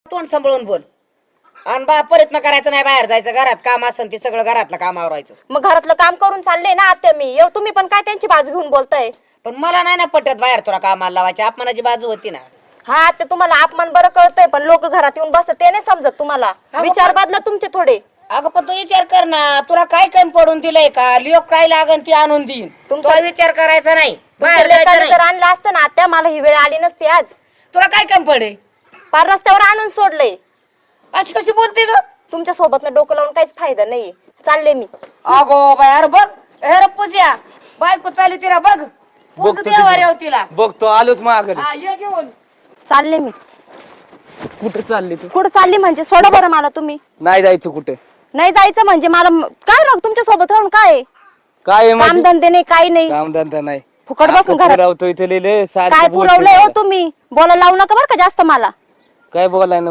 तोंड सांभाळून बोल. आणि बा प्रयत्न करायचं नाही, बाहेर जायचं, घरात काम असेल ते सगळं घरातलं काम आवरायचं. मग घरातलं काम करून चालले ना आत्या मी. तुम्ही पण काय त्यांची बाजू घेऊन बोलताय? पण मला नाही ना पटत बाहेर तुला कामाला लावायची, अपमानाची बाजू होती ना. हा आत्या तुम्हाला अपमान बरं कळतंय, पण लोक घरात येऊन बसतात ते नाही समजत तुम्हाला. विचार बदला तुमचे थोडे. अगं पण तू विचार कर ना, तुला काय कमी पडून दिलंय का? लोक काय लागन ती आणून देईन, तुमचा विचार करायचा नाही. बाहेर जायचं नाही. जर आणलं असतं ना आत्या मला ही वेळ आली नसती आज. तुला काय कमी पडे? पार रस्त्यावर आणून सोडलंय. अशी कशी बोलते ग? तुमच्या सोबत डोकं लावून काहीच फायदा नाही. चालले मी. अगो बाय, अरे बघ, अरे पूजा बायको चालू तिला बघ. बघतो पूजा तिला बघतो, आलोच माझ्याकडे. हा, ये घेऊन. चालले मी. कुठे चालली तू? कुठं चालली म्हणजे सोडा बरं मला तुम्ही. नाही जायचं कुठे? नाही जायचं म्हणजे मला काय राहू तुमच्या सोबत राहून काय काय काम धंदे नाही काही नाही. कामधंदा नाही, फुकट बसून घरात राहतो इथे लिहिले. काय पुरवलंय हो तुम्ही? बोलायला लावू नका बरं का जास्त मला. काय बोलाय नको.